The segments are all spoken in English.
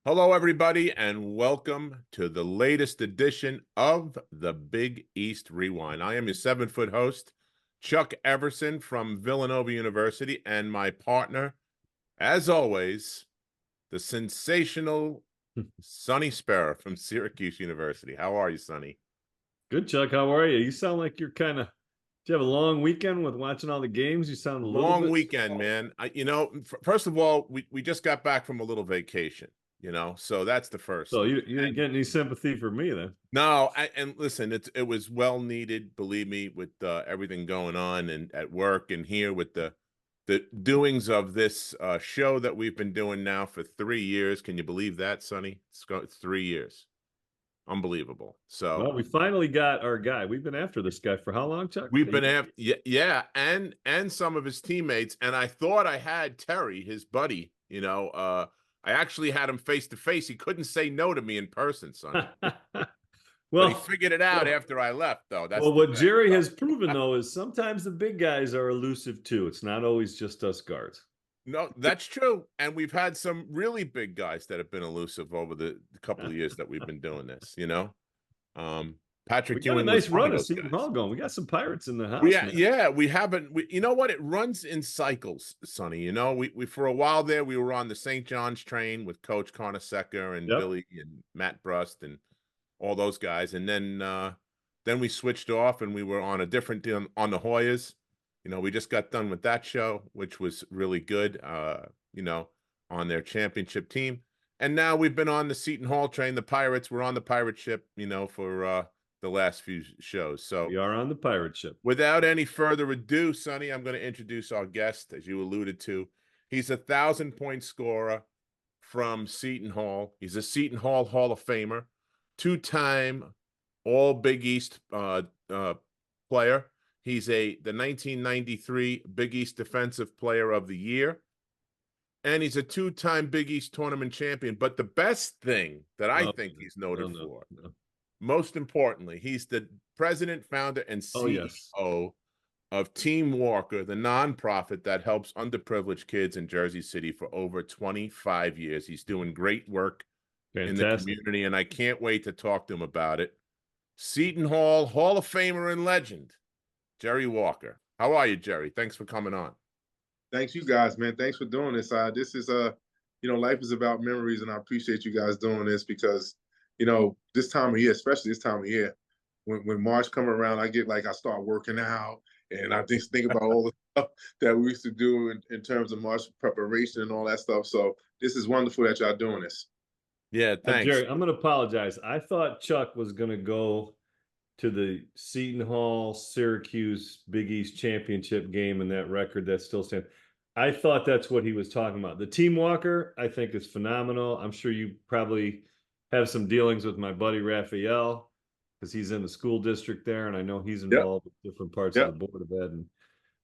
Hello, everybody, and welcome to the latest edition of the Big East Rewind. I am your 7-foot host, Chuck Everson from Villanova University, and my partner, as always, the sensational Sonny Sparrow from Syracuse University. How are you, Sonny? Good, Chuck. How are you? You sound like you're do you have a long weekend with watching all the games? You sound a little Long bit. weekend, man. First of all, we just got back from a little vacation, so that's the first So thing. you didn't get any sympathy for me then. No, and listen, it was well needed, believe me, with everything going on and at work and here with the doings of this show that we've been doing now for 3 years. Can you believe that, Sonny? It's 3 years. Unbelievable. So Well, we finally got our guy. We've been after this guy for how long, Chuck? we've been 8 years? after, yeah, and some of his teammates, and I thought I had Terry, his buddy. I actually had him face to face. He couldn't say no to me in person, Sonny. But he well, figured it out well, after I left, though. That's well, the what best Jerry part. has proven though is sometimes the big guys are elusive too. It's not always just us guards. No, that's true. And we've had some really big guys that have been elusive over the couple of years that we've been doing this. We Patrick got a Ewing was nice one of run at those Seton guys. Hall going. We got some Pirates in the We house, ha man. Yeah, we haven't. You know what? It runs in cycles, Sonny. We for a while there we were on the St. John's train with Coach Carlesimo and Yep. Billy and Matt Brust and all those guys, and then we switched off and we were on a different deal on the Hoyas. We just got done with that show, which was really good. On their championship team, and now we've been on the Seton Hall train. The Pirates were on the pirate ship, for the last few shows. So We are on the pirate ship. without any further ado, Sonny, I'm going to introduce our guest, as you alluded to. He's a 1,000-point scorer from Seton Hall. He's a Seton Hall Hall of Famer, two-time All Big East player. He's the 1993 Big East Defensive Player of the Year, and he's a two-time Big East tournament champion. But the best thing that I Oh, think he's no, noted no, for, no. most importantly, he's the president, founder, and Oh, yes. CEO of Team Walker, the nonprofit that helps underprivileged kids in Jersey City for over 25 years. He's doing great work in the Fantastic. community, and I can't wait to talk to him about it. Seton Hall Hall of Famer and legend, Jerry Walker. How are you, Jerry? Thanks for coming on. Thanks, you guys, man. Thanks for doing this. This is life is about memories, and I appreciate you guys doing this because, this time of year, especially this time of year, when March come around, I start working out, and I just think about all the stuff that we used to do in terms of March preparation and all that stuff. So this is wonderful that y'all doing this. Yeah, thanks. Jerry, I'm going to apologize. I thought Chuck was going to go to the Seton Hall Syracuse Big East Championship game and that record that still stands. I thought that's what he was talking about. The Team Walker, I think, is phenomenal. I'm sure you probably have some dealings with my buddy Raphael because he's in the school district there, and I know he's Yep. involved with different parts of the Yep. Board of Ed.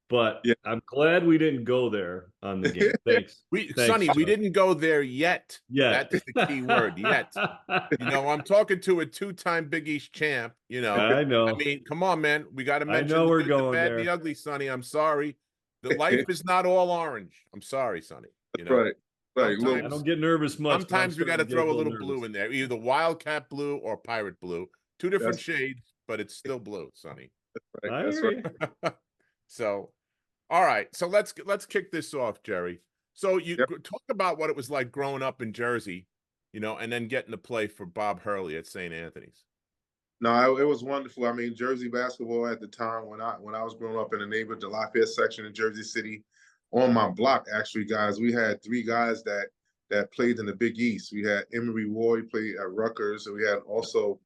But Yeah. I'm glad we didn't go there on the game. Thanks. Thanks, Sonny, we Chuck. didn't go there yet. Yet. That's the key word, yet. I'm talking to a two-time Big East champ. I I know. mean, come on, man. We got to I mention know the we're good, the going bad, and there. the ugly, Sonny. I'm sorry. The life is not all orange. I'm sorry, Sonny. Right. Right. Sometimes, I don't get nervous much. sometimes we got to Get a throw a little nervous. blue in there, either Wildcat blue or Pirate blue. Two different That's shades, but it's still blue, Sonny. right. I That's hear right. you. So, all right. So let's kick this off, Jerry. So you Yep. talk about what it was like growing up in Jersey, and then getting to play for Bob Hurley at St. Anthony's. No, it was wonderful. I mean, Jersey basketball at the time when I was growing up in the neighborhood, the Lafayette section in Jersey City, on my block, actually, guys, we had three guys that played in the Big East. We had Emery Ward played at Rutgers, and we had also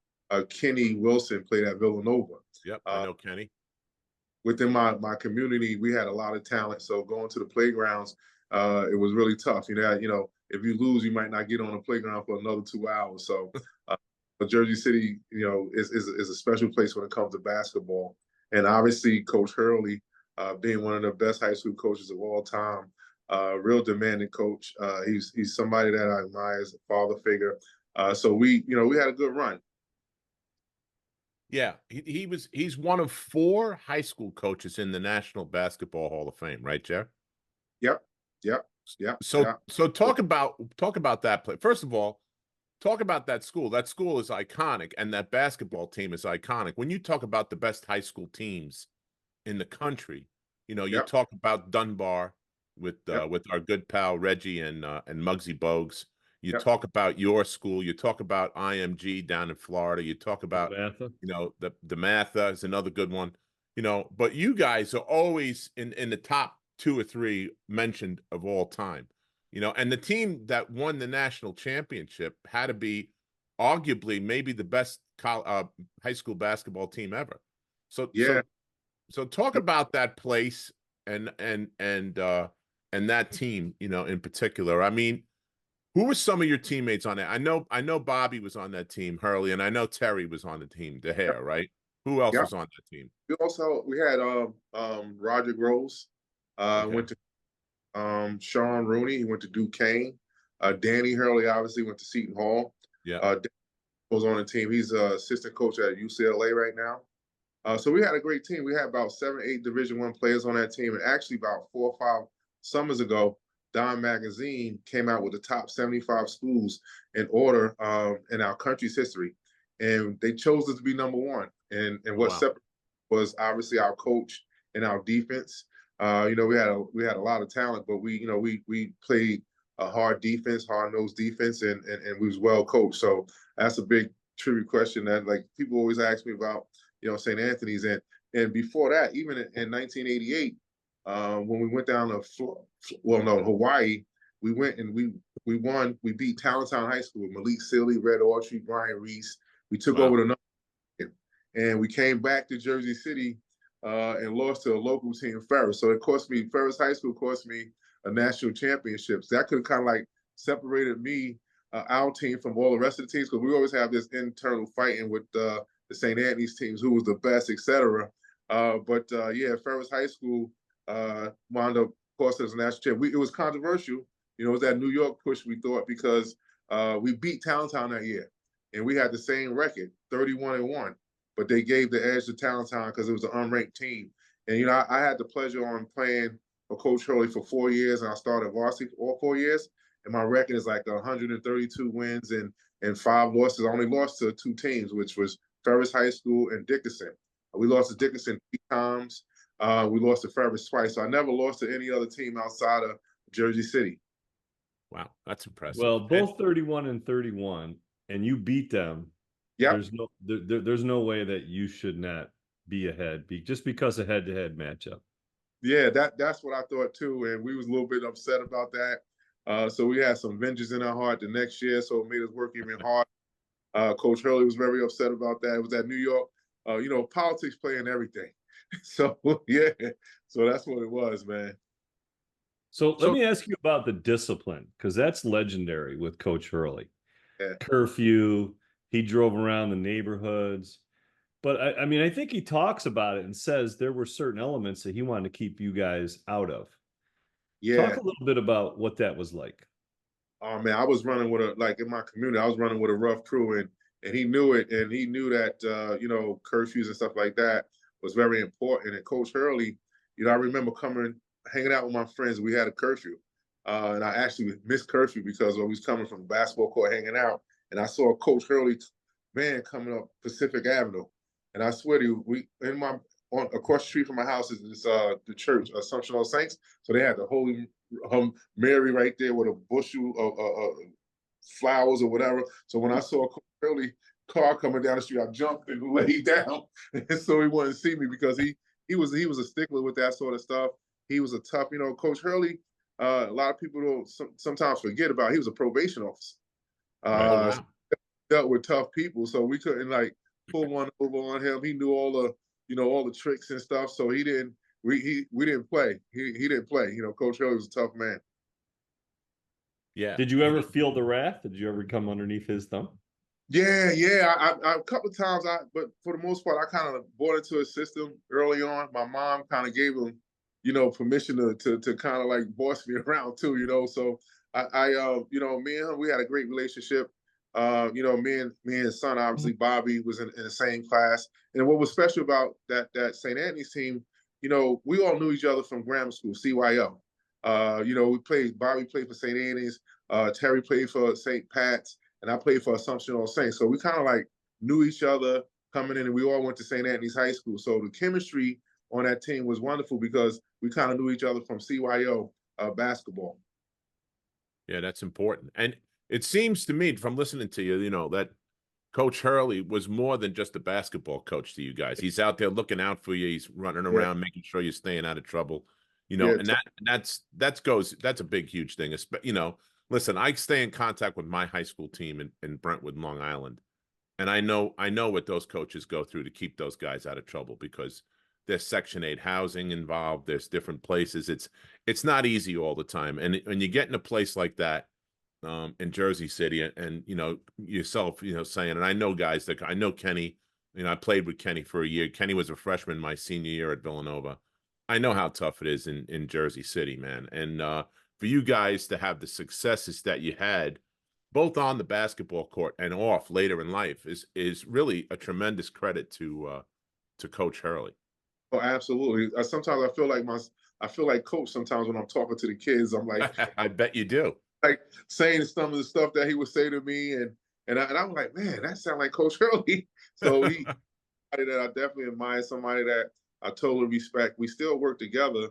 Kenny Wilson played at Villanova. Yep, I know Kenny. Within my community, we had a lot of talent. So going to the playgrounds, it was really tough. If you lose, you might not get on the playground for another 2 hours. So, but Jersey City, is a special place when it comes to basketball. And obviously, Coach Hurley, being one of the best high school coaches of all time, real demanding coach. He's somebody that I admire as a father figure. So we had a good run. Yeah, he's one of 4 high school coaches in the National Basketball Hall of Fame, right, Jeff? Yep. Yep. Yeah. So talk about that play. First of all, talk about that school. That school is iconic, and that basketball team is iconic. When you talk about the best high school teams in the country, you Yep. talk about Dunbar Yep. with our good pal Reggie and Muggsy Bogues. You Yep. talk about your school. You talk about IMG down in Florida. You talk about Matha. the Matha is another good one. But you guys are always in the top two or three mentioned of all time. And the team that won the national championship had to be arguably maybe the best high school basketball team ever. So Yeah. talk about that place and that team, in particular. I mean, who were some of your teammates on that? I know Bobby was on that team, Hurley, and I know Terry was on the team, the Yep. hair, right? Who else Yep. was on that team? We had Roger Groves, Okay. went to Sean Rooney, he went to Duquesne. Danny Hurley obviously went to Seton Hall. Yeah. Dan was on the team. He's assistant coach at UCLA right now. So we had a great team. We had about 7, 8 Division I players on that team, and actually about 4 or 5 summers ago, Dime Magazine came out with the top 75 schools in order in our country's history, and they chose us to be number one. And what Wow. separated was obviously our coach and our defense. We had a lot of talent, but we played a hard defense, hard-nosed defense, and we was well coached. So that's a big trivia question that like people always ask me about. St. Anthony's, and before that, even in 1988, when we went down to Hawaii, we went and we won. We beat Talenttown High School with Malik Sealy, Red Autry, Brian Reese. We took Wow. over the number, and we came back to Jersey City and lost to a local team, Ferris. So Ferris High School cost me a national championship. So that could have kind of like separated me, our team, from all the rest of the teams, because we always have this internal fighting with the St. Anthony's teams, who was the best, etc. Yeah, Ferris High School wound up costing us a national championship. It was controversial. It was that New York push, we thought, because we beat Talenttown that year, and we had the same record, 31-1. But they gave the edge to Talenttown because it was an unranked team. And I had the pleasure on playing for Coach Hurley for 4 years, and I started varsity for all 4 years. And my record is like 132 wins and 5 losses. I only lost to 2 teams, which was Ferris High School and Dickinson. We lost to Dickinson 3 times. We lost to Ferris twice. So I never lost to any other team outside of Jersey City. Wow, that's impressive. Well, both 31-31, and you beat them. Yeah. There's no way that you should not be ahead, just because of head-to-head matchup. Yeah, that's what I thought too, and we was a little bit upset about that. So we had some vengeance in our heart the next year, so it made us work even harder. Coach Hurley was very upset about that. It was at New York. Politics playing everything. So, yeah. So that's what it was, man. So let me ask you about the discipline, because that's legendary with Coach Hurley. Yeah. Curfew, he drove around the neighborhoods. But, I mean, I think he talks about it and says there were certain elements that he wanted to keep you guys out of. Yeah. Talk a little bit about what that was like. Oh, man, I was running with in my community, I was running with a rough crew, and he knew it, and he knew that, curfews and stuff like that was very important. And Coach Hurley, I remember hanging out with my friends. We had a curfew, and I actually missed curfew because I was coming from the basketball court hanging out, and I saw Coach Hurley van coming up Pacific Avenue, and I swear to you, across the street from my house is the church, Assumption of Saints. So they had the Holy Mary right there with a bushel of flowers or whatever. So when I saw Coach Hurley car coming down the street, I jumped and laid down, and so he wanted to see me because he was a stickler with that sort of stuff. He was a tough, Coach Hurley. A lot of people don't sometimes forget about. He was a probation officer. Wow. Dealt with tough people, so we couldn't pull one over on him. He knew all the tricks and stuff. So he didn't. We didn't play. He didn't play. Coach Hurley was a tough man. Yeah. Did you ever feel the wrath? Did you ever come underneath his thumb? Yeah. I a couple of times, but for the most part, I kind of bought into his system early on. My mom kind of gave him, permission to kind of boss me around too. So I me and him, we had a great relationship. Me and his son, obviously, Bobby was in the same class. And what was special about that St. Anthony's team, we all knew each other from grammar school, CYO. Bobby played for St. Annie's, Terry played for St. Pat's, and I played for Assumption All Saints. So we kind of like knew each other coming in, and we all went to St. Anthony's High School. So the chemistry on that team was wonderful because we kind of knew each other from CYO basketball. Yeah, that's important. And it seems to me from listening to you, that Coach Hurley was more than just a basketball coach to you guys. He's out there looking out for you. He's running around, making sure you're staying out of trouble, and that's a big, huge thing. Listen, I stay in contact with my high school team in Brentwood, Long Island. And I know what those coaches go through to keep those guys out of trouble because there's Section 8 housing involved. There's different places. It's not easy all the time. And when you get in a place like that, in Jersey City, and yourself, saying, and I know guys I know Kenny, I played with Kenny for a year. Kenny was a freshman my senior year at Villanova. I know how tough it is in Jersey City, man. And for you guys to have the successes that you had, both on the basketball court and off later in life, is really a tremendous credit to Coach Hurley. Oh, absolutely. Sometimes I feel like Coach. Sometimes when I'm talking to the kids, I'm like, I bet you do. Like saying some of the stuff that he would say to me, and I'm like, man, that sounds like Coach Hurley. So he, that I definitely admire, somebody that I totally respect. We still work together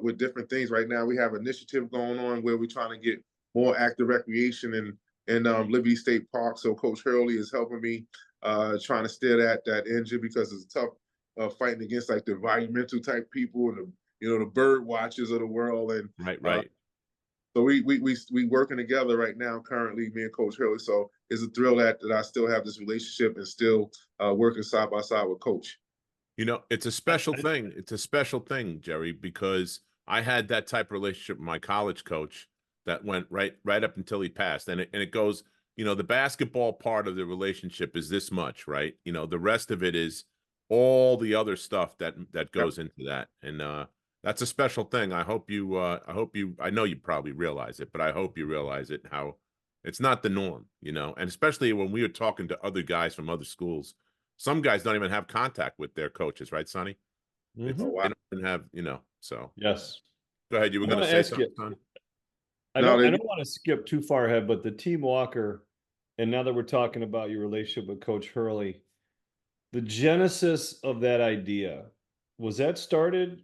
with different things. Right now, we have an initiative going on where we're trying to get more active recreation in Liberty State Park. So Coach Hurley is helping me trying to steer that engine because it's tough fighting against like the environmental type people and the bird watchers of the world. And right. So we working together right now currently, me and Coach Hurley. So it's a thrill that I still have this relationship and still working side by side with Coach. It's a special thing. It's a special thing, Jerry, because I had that type of relationship with my college coach that went right up until he passed. And it goes, the basketball part of the relationship is this much, right? The rest of it is all the other stuff that goes into that. And that's a special thing. I know you probably realize it, but I hope you realize it, how it's not the norm, and especially when we were talking to other guys from other schools, some guys don't even have contact with their coaches, right, Sonny? Mm-hmm. They don't even have, so. Yes. Go ahead. You were going to say something, Son? I don't want to skip too far ahead, but the Team Walker, and now that we're talking about your relationship with Coach Hurley, the genesis of that idea, was that started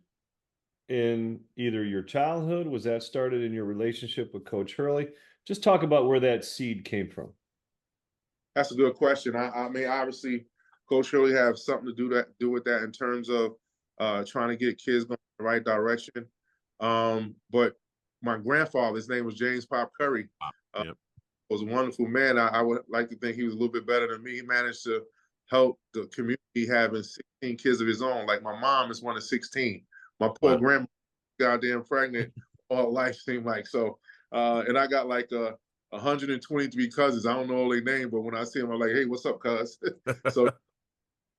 in either your childhood? Was that started in your relationship with Coach Hurley? Just talk about where that seed came from. That's a good question. I mean, obviously, Coach Hurley has something to do with that in terms of trying to get kids going in the right direction. But my grandfather, his name was James Pop Curry, was a wonderful man. I would like to think he was a little bit better than me. He managed to help the community having 16 kids of his own. Like my mom is one of 16. My poor grandma, goddamn pregnant all life seemed like. So, and I got like 123 cousins. I don't know all their names, but when I see them, I'm like, hey, what's up, cuz? So, a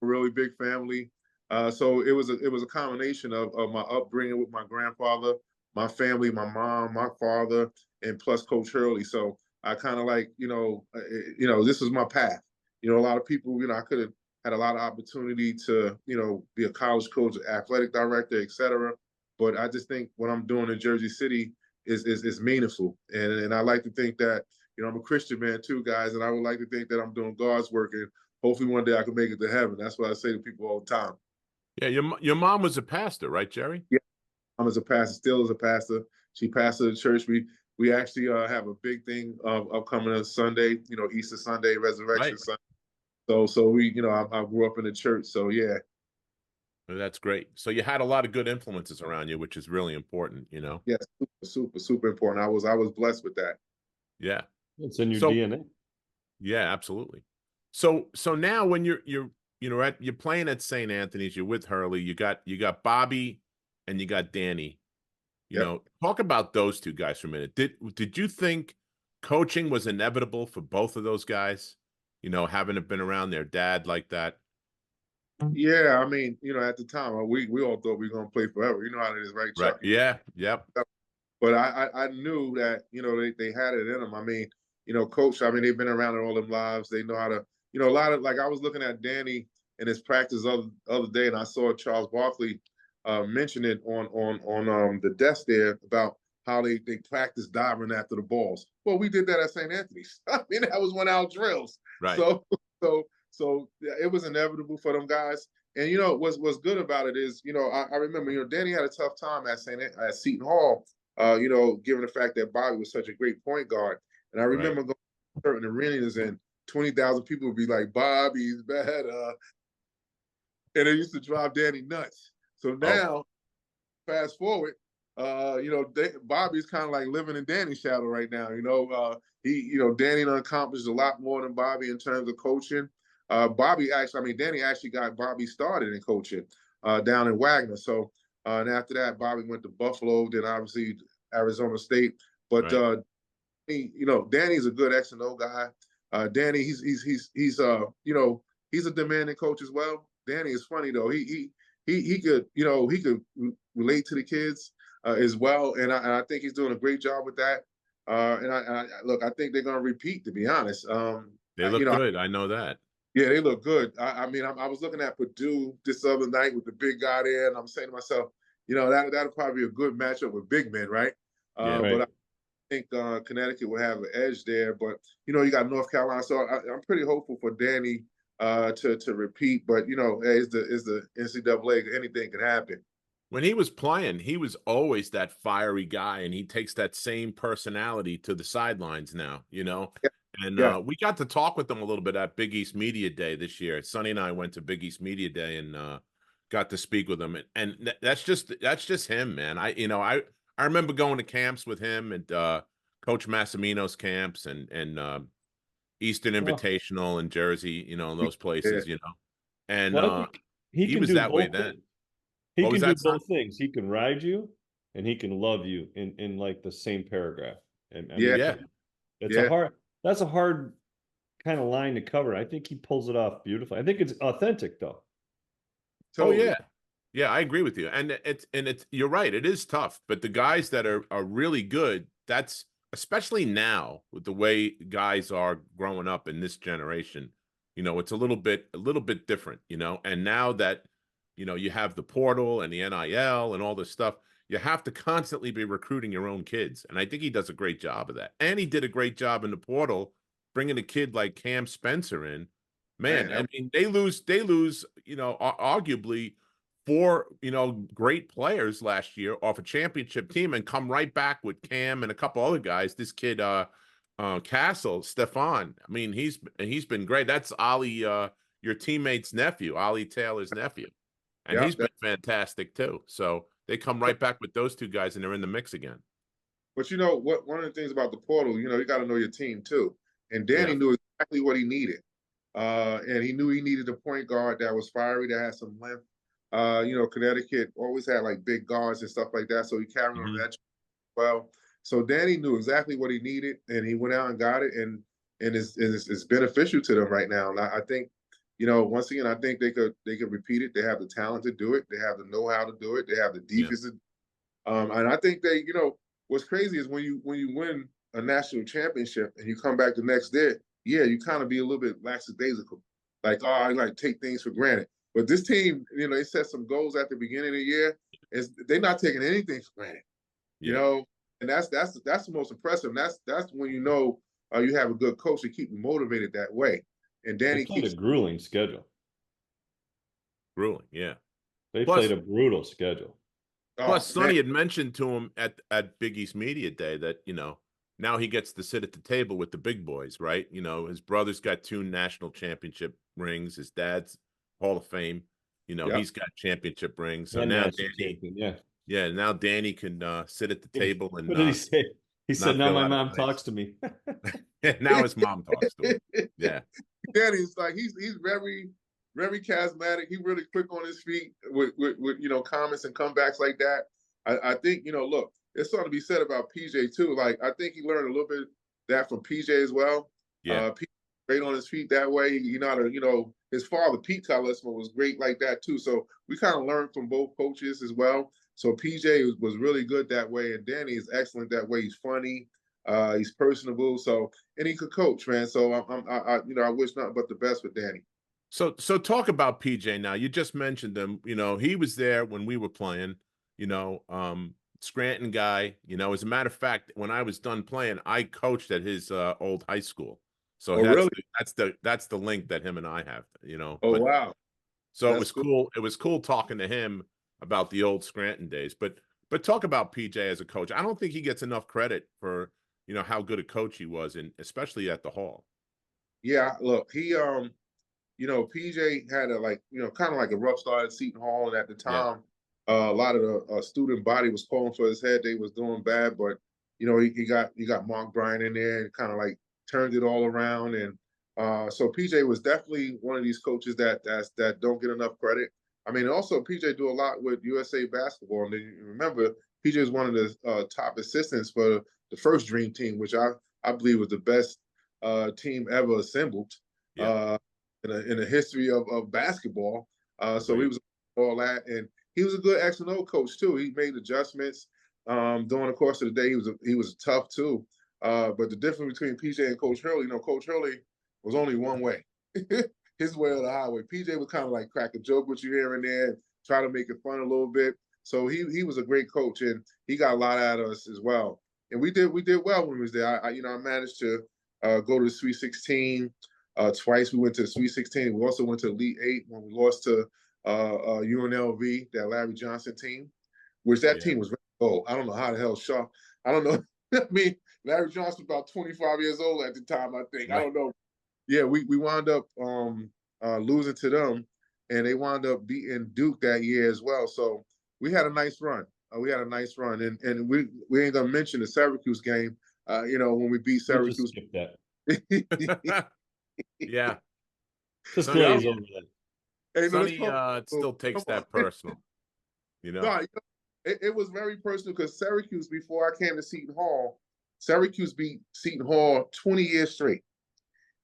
really big family. So it was a combination of my upbringing with my grandfather, my family, my mom, my father, and plus Coach Hurley. So I kind of like, this was my path. A lot of people, I could have had a lot of opportunity to, be a college coach, athletic director, et cetera. But I just think what I'm doing in Jersey City is meaningful. And I like to think that, I'm a Christian man too, guys. And I would like to think that I'm doing God's work, and hopefully one day I can make it to heaven. That's what I say to people all the time. Yeah, your mom was a pastor, right, Jerry? Yeah, mom is a pastor, still is a pastor. She pastored the church. We actually have a big thing upcoming on Sunday, Easter Sunday, Resurrection Sunday. So we, I grew up in the church. So yeah. That's great. So you had a lot of good influences around you, which is really important, Yeah, super important. I was blessed with that. Yeah. It's in your DNA. Yeah, absolutely. So now when you're playing at St. Anthony's, you're with Hurley, you got Bobby and you got Danny. Talk about those two guys for a minute. Did you think coaching was inevitable for both of those guys? Having been around their dad like that. Yeah, I mean, at the time, we all thought we were gonna play forever. You know how it is, right, Chuck? Right. Yeah. Yep. But I knew that they had it in them. I mean, Coach. I mean, they've been around it all their lives. They know how to. A lot of I was looking at Danny in his practice other day, and I saw Charles Barkley mention it on the desk there about how they practice diving after the balls. Well, we did that at St. Anthony's. I mean, that was one of our drills. Right. So yeah, it was inevitable for them guys. And what's good about it is, I remember, Danny had a tough time at Seton Hall, given the fact that Bobby was such a great point guard. And I remember going to certain arenas and 20,000 people would be like, Bobby's better. And it used to drive Danny nuts. So now, fast forward, Bobby's kind of like living in Danny's shadow right now. Danny done accomplished a lot more than Bobby in terms of coaching. Danny actually got Bobby started in coaching down in Wagner. So, and after that, Bobby went to Buffalo, then obviously Arizona State. But Danny's a good X and O guy. Danny, he's a demanding coach as well. Danny is funny though. He could relate to the kids as well, and I think he's doing a great job with that. And I think they're going to repeat. To be honest, they look good. I know that. Yeah, they look good. I was looking at Purdue this other night with the big guy there, and I'm saying to myself, that'll probably be a good matchup with big men, right? But I think Connecticut will have an edge there. But you got North Carolina, so I'm pretty hopeful for Danny to repeat. But it's the NCAA. Anything can happen. When he was playing, he was always that fiery guy, and he takes that same personality to the sidelines now. And we got to talk with him a little bit at Big East Media Day this year. Sonny and I went to Big East Media Day and got to speak with him. And that's just him, man. I remember going to camps with him and Coach Massimino's camps and Eastern Invitational in Jersey, those places, And he was that way then. He can do both things. He can ride you and he can love you in like the same paragraph. And that's a hard kind of line to cover. I think he pulls it off beautifully. I think it's authentic though. Totally. Oh yeah. Yeah, I agree with you. And it's you're right, it is tough, but the guys that are really good, that's especially now with the way guys are growing up in this generation, it's a little bit different, and now that you have the portal and the NIL and all this stuff, you have to constantly be recruiting your own kids. And I think he does a great job of that. And he did a great job in the portal, bringing a kid like Cam Spencer in. Man, I mean, they lose, arguably 4, great players last year off a championship team and come right back with Cam and a couple other guys. This kid, Castle, Stefan. I mean, he's been great. That's Ollie, your teammate's nephew, Ollie Taylor's nephew. And he's been fantastic too. So they come right back with those two guys and they're in the mix again. But one of the things about the portal, you got to know your team too. And Danny knew exactly what he needed. And he knew he needed a point guard that was fiery, that had some length. Connecticut always had like big guards and stuff like that. So he carried on that well. So Danny knew exactly what he needed and he went out and got it. And it's beneficial to them right now. And I think, once again, I think they could repeat it. They have the talent to do it. They have the know-how to do it. They have the defense. And I think they, what's crazy is when you win a national championship and you come back the next day, you kind of be a little bit lackadaisical. Like, I like take things for granted. But this team, they set some goals at the beginning of the year. They're not taking anything for granted. And that's the most impressive. And that's when you have a good coach to keep you motivated that way. And Danny keeps a grueling schedule. Grueling, yeah. They played a brutal schedule. Plus, Sonny had mentioned to him at Big East Media Day that, now he gets to sit at the table with the big boys, right? His brother's got 2 national championship rings. His dad's Hall of Fame. He's got championship rings. So now Danny, now Danny can sit at the table and. What did he say? He said, "Now my mom talks to me." Now his mom talks to him. Yeah. Danny's like he's very, very charismatic. He really quick on his feet with comments and comebacks like that. I think look, there's something to be said about PJ too. Like I think he learned a little bit of that from PJ as well. Yeah. Great on his feet that way. His father Pete Carlesimo was great like that too. So we kind of learned from both coaches as well. So PJ was really good that way, and Danny is excellent that way. He's funny, he's personable. So and he could coach, man. So I wish nothing but the best for Danny. So talk about PJ now. You just mentioned him. He was there when we were playing. Scranton guy. You know, as a matter of fact, when I was done playing, I coached at his old high school. So Oh, really? that's the link that him and I have, you know. Oh, But wow. so it That's was cool. cool. It was cool talking to him about the old Scranton days. But talk about PJ as a coach. I don't think he gets enough credit for, you know, how good a coach he was, and especially at the Hall. Yeah, look, you know, PJ had a like, you know, kind of like a rough start at Seton Hall, and at the Yeah. time, a lot of the student body was calling for his head. They was doing bad, but you know, he got Mark Bryan in there and kind of like turned it all around. And so PJ was definitely one of these coaches that don't get enough credit. I mean, also PJ do a lot with USA basketball, and then you remember PJ is one of the top assistants for the first Dream Team, which I believe was the best team ever assembled. Yeah. In the history of basketball. So he Agreed. was all that, and he was a good X and O coach too. He made adjustments during the course of the day. He was tough too. But the difference between PJ and Coach Hurley, you know, Coach Hurley was only one way, his way or the highway. PJ would kind of like crack a joke with you here and there, and try to make it fun a little bit. So he was a great coach, and he got a lot out of us as well. And we did well when we was there. I you know, I managed to go to the Sweet 16. Twice we went to the Sweet 16. We also went to Elite 8 when we lost to UNLV, that Larry Johnson team, which that Yeah. team was very old. I don't know how the hell Shaw. I don't know. I mean, Larry Johnson was about 25 years old at the time, I think. I Right. don't know. Yeah, we wound up losing to them, and they wound up beating Duke that year as well. So we had a nice run. And we ain't gonna mention the Syracuse game. You know, when we beat We'll just Syracuse. skip that. Yeah. Just Sonny, glaze over that. Hey, no, Sonny still takes that personal, you know. No, it was very personal because Syracuse, before I came to Seton Hall, Syracuse beat Seton Hall 20 years straight.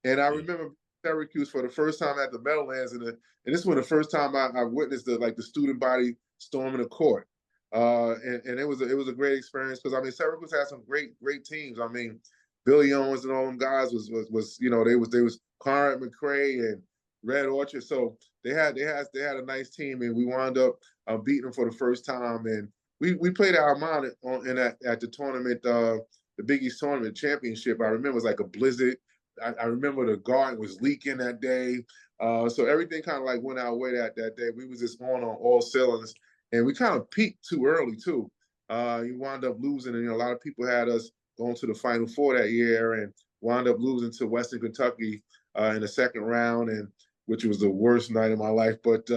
And I Yeah. remember Syracuse for the first time at the Meadowlands, and this was the first time I witnessed the student body storming the court. And it was a great experience because I mean Syracuse had some great teams. I mean Billy Owens and all them guys was you know they was Conrad McCray and Red Orchard, so they had a nice team, and we wound up beating them for the first time, and we played our amount at the tournament, the Big East tournament championship. I remember it was like a blizzard. I remember the garden was leaking that day. So everything kind of like went our way that day. We was just on all cylinders, and we kind of peaked too early too. You wound up losing, and you know, a lot of people had us going to the Final Four that year, and wound up losing to Western Kentucky in the second round, and which was the worst night of my life. But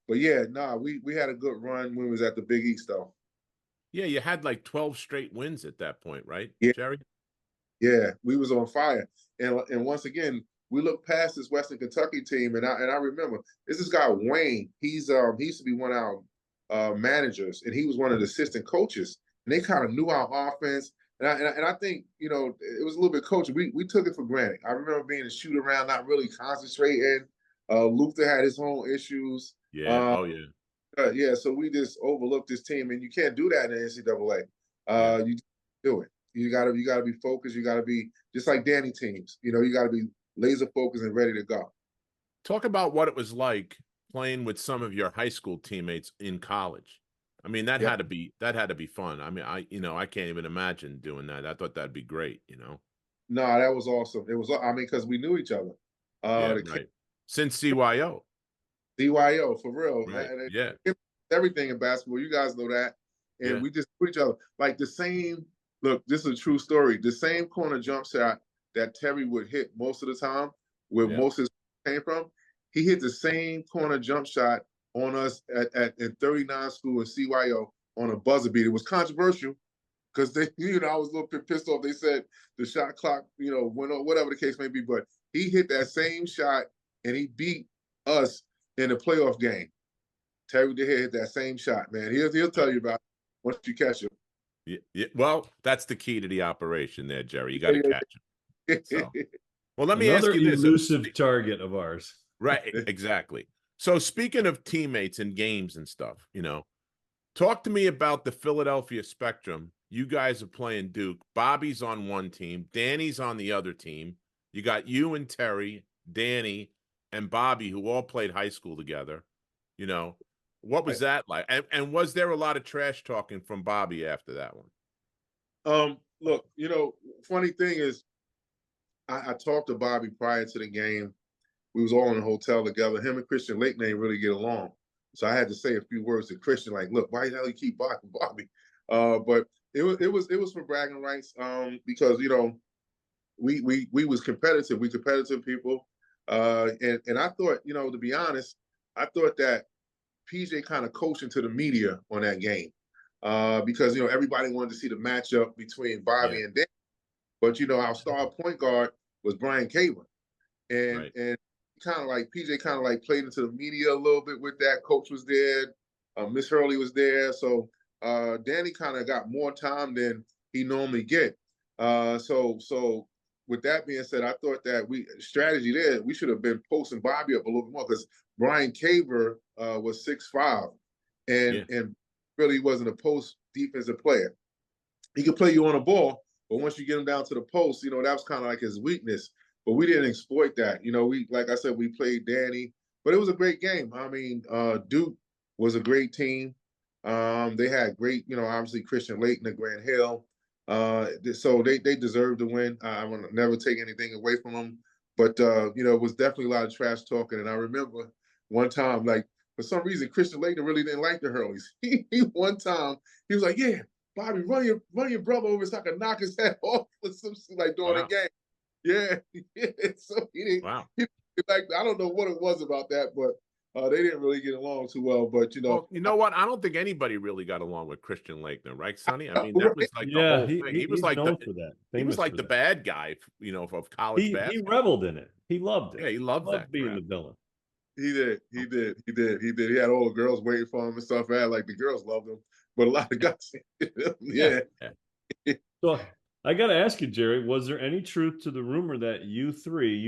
yeah, nah, we had a good run when we was at the Big East though. Yeah, you had like 12 straight wins at that point, right, Yeah, Jerry? yeah, we was on fire, and once again, we looked past this Western Kentucky team, and I remember this guy Wayne. He used to be one of our managers, and he was one of the assistant coaches, and they kind of knew our offense. And I think you know it was a little bit coaching. We took it for granted. I remember being a shoot around, not really concentrating. Luther had his own issues. Yeah. Oh, yeah. Yeah, so we just overlooked this team, and you can't do that in the NCAA. Yeah. You do it. You gotta be focused. You gotta be just like Danny teams. You know, you gotta be laser focused and ready to go. Talk about what it was like playing with some of your high school teammates in college. I mean, that Yeah. had to be fun. I mean, I can't even imagine doing that. I thought that'd be great, you know. No, that was awesome. It was. I mean, because we knew each other. Yeah, The right. Since CYO, DYO for real. right? Yeah, Everything in basketball. You guys know that. And yeah, we just knew each other. Like the same. Look, this is a true story. The same corner jump shot that Terry would hit most of the time, where yeah. most of his came from, he hit the same corner jump shot on us in 39 school in CYO on a buzzer beat. It was controversial because they, you know, I was a little bit pissed off. They said the shot clock, you know, went on, whatever the case may be, but he hit that same shot and he beat us in the playoff game. Terry did hit that same shot, man. He'll tell you about it once you catch him. Yeah, yeah. Well, that's the key to the operation there, Jerry. You got to catch him. So, well, let me ask Another you this. elusive target of ours. Right, exactly. So, speaking of teammates and games and stuff, you know, talk to me about the Philadelphia Spectrum. You guys are playing Duke. Bobby's on one team. Danny's on the other team. You got you and Terry, Danny, and Bobby, who all played high school together. You know, What was that like? And was there a lot of trash talking from Bobby after that one? Look, funny thing is, I talked to Bobby prior to the game. We was all in a hotel together. Him and Christian Lake didn't really get along. So I had to say a few words to Christian, like, look, why the hell you keep blocking Bobby? But it was for bragging rights, because we was competitive. We competitive people. And I thought, to be honest, I thought that PJ kind of coached into the media on that game. Because everybody wanted to see the matchup between Bobby and Dan. But our star point guard was Brian Caver. And kind of like PJ kind of like played into the media a little bit with that. Coach was there, Miss Hurley was there, so Danny kind of got more time than he normally get. So with that being said, I thought that strategy there, we should have been posting Bobby up a little bit more, because Brian Caver was 6'5", and really wasn't a post defensive player. He could play you on a ball, but once you get him down to the post, that was kind of like his weakness. But we didn't exploit that. Like I said, we played Danny, but it was a great game. I mean, Duke was a great team. They had great, obviously Christian Lake and Grant Hill. So they deserved to win. I want to never take anything away from them. But, it was definitely a lot of trash talking. And I remember one time, like, for some reason, Christian Lake really didn't like the Hurleys. One time, he was like, yeah, Bobby, run your brother over so I can knock his head off or something like during the game. Yeah. So he didn't. Wow. I don't know what it was about that, but they didn't really get along too well. But well, you know what? I don't think anybody really got along with Christian Lake, though, right, Sonny? I mean, that was like the whole thing. He was like the bad guy, of college basketball. He reveled in it. He loved it. Yeah, he loved that being crap. the villain. He did. He had all the girls waiting for him and stuff. Like the girls loved him, but a lot of guys, yeah. So I got to ask you, Jerry, was there any truth to the rumor that you,